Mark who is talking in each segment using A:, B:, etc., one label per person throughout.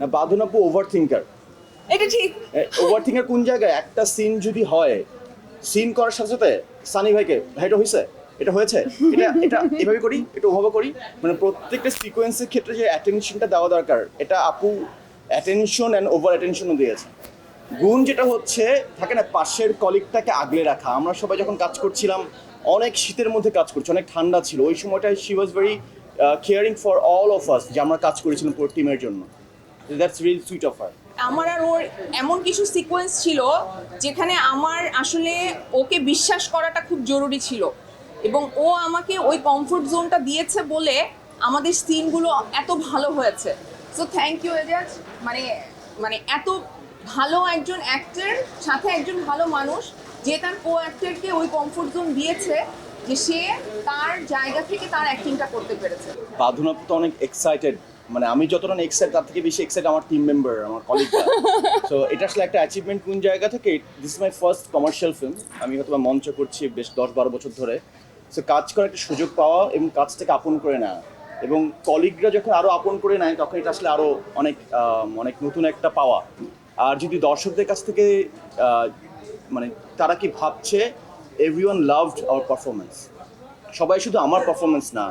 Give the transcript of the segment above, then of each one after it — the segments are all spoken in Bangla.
A: না বাঁধন আপু ওভার থিঙ্কার।
B: এটা ঠিক।
A: ওভার থিঙ্কার কোন জায়গায়? একটা সিন যদি হয়, সিন করার সাথে সাথে সানি ভাইকে ভাই এটা হয়েছে, এটা হয়েছে, এটা এটা এভাবে করি, এটা ওভাবে করি, মানে প্রত্যেকটা সিকোয়েন্সের ক্ষেত্রে যে অ্যাটেনশনটা দেওয়া দরকার এটা আপু অ্যাটেনশন অ্যান্ড ওভার অ্যাটেনশনও দিয়েছে। গুণ যেটা হচ্ছে থাকে না পাশের কলিগটাকে আগলে রাখা। আমরা সবাই যখন কাজ করছিলাম অনেক শীতের মধ্যে কাজ করছি, অনেক ঠান্ডা ছিল ওই সময়টায়, she was very caring for all of us, যে আমরা কাজ করেছিলাম পুরো টিমের জন্য। That's really sweet of her.
B: আমার আর ওর এমন কিছু সিকোয়েন্স ছিল যেখানে আমার আসলে ওকে বিশ্বাস করাটা খুব জরুরি ছিল, এবং ও আমাকে ওই কমফোর্ট জোনটা দিয়েছে বলে আমাদের সিনগুলো এত ভালো হয়েছে। So thank you Ejaz. মানে মানে এত ভালো একজন অ্যাক্টর সাথে একজন ভালো মানুষ যে তার কো অ্যাক্টরকে ওই কমফোর্ট জোন দিয়েছে যে সে তার জায়গা থেকে তার অ্যাক্টিংটা করতে পেরেছে।
A: বাঁধন আপু তো অনেক এক্সাইটেড, মানে আমি যতটা এক্সাইটেড তার থেকে বেশি এক্সাইটেড আমার টিম মেম্বার, আমার কলিগরা। সো এটা আসলে একটা অ্যাচিভমেন্ট কোন জায়গা থেকে, this is my first commercial film, আমি হয়তো মঞ্চ করছি বেশ 10-12 বছর ধরে। সো কাজ করার একটা সুযোগ পাওয়া এবং কাজটাকে আপন করে নেওয়া, এবং কলিগরা যখন আরও আপন করে নেয় তখন এটা আসলে আরও অনেক অনেক নতুন একটা পাওয়া। আর যদি দর্শকদের কাছ থেকে মানে তারা কি ভাবছে, এভরিওয়ান লাভড আওয়ার পারফরমেন্স। সবাই শুধু আমার পারফরমেন্স না,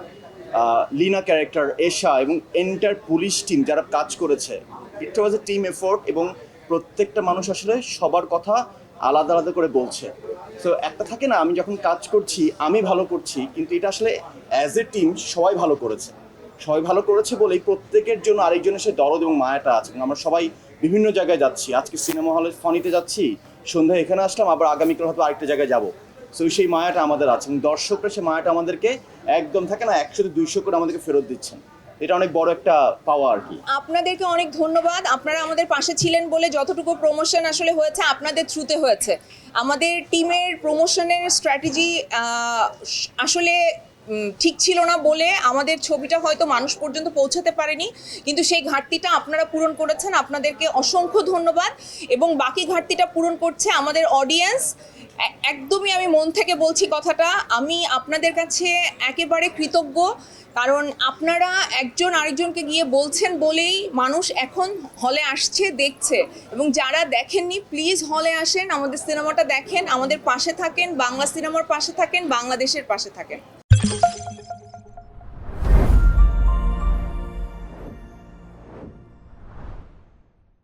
A: লিনা ক্যারেক্টার, এশা এবং এন্টার পুলিশ টিম যারা কাজ করেছে, ইট ওয়াজ এ টিম এফোর্ট, এবং প্রত্যেকটা মানুষ আসলে সবার কথা আলাদা আলাদা করে বলছে। সো একটা থাকে না, আমি যখন কাজ করছি আমি ভালো করছি, কিন্তু এটা আসলে অ্যাজ এ টিম সবাই ভালো করেছে। সবাই ভালো করেছে বলেই প্রত্যেকের জন্য আরেকজনের সে দরদ এবং মায়াটা আছে, এবং আমরা সবাই বিভিন্ন জায়গায় যাচ্ছি। আজকে সিনেমা হলে ফনিতে যাচ্ছি, সন্ধ্যায় এখানে আসলাম, আবার আগামীকাল হয়তো আরেকটা জায়গায় যাবো। সো সেই মায়াটা আমাদের আছে, এবং দর্শকরা সেই মায়াটা আমাদেরকে একদম থাকে না 100-200 করে আমাদেরকে ফেরত দিচ্ছেন। এটা অনেক বড় একটা পাওয়া আর কি।
B: আপনাদেরকে অনেক ধন্যবাদ, আপনারা আমাদের পাশে ছিলেন বলে যতটুকু প্রমোশন আসলে হয়েছে আপনাদের থ্রুতে হয়েছে। আমাদের টিমের প্রমোশনের স্ট্র্যাটেজি আসলে ঠিক ছিল না বলে আমাদের ছবিটা হয়তো মানুষ পর্যন্ত পৌঁছাতে পারেনি, কিন্তু সেই ঘাটতিটা আপনারা পূরণ করেছেন, আপনাদেরকে অসংখ্য ধন্যবাদ। এবং বাকি ঘাটতিটা পূরণ করছে আমাদের অডিয়েন্স। একদমই আমি মন থেকে বলছি কথাটা, আমি আপনাদের কাছে একেবারে কৃতজ্ঞ, কারণ আপনারা একজন আরেকজনকে গিয়ে বলছেন বলেই মানুষ এখন হলে আসছে, দেখছে। এবং যারা দেখেননি প্লিজ হলে আসেন, আমাদের সিনেমাটা দেখেন, আমাদের পাশে থাকেন, বাংলা সিনেমার পাশে থাকেন, বাংলাদেশের পাশে থাকেন।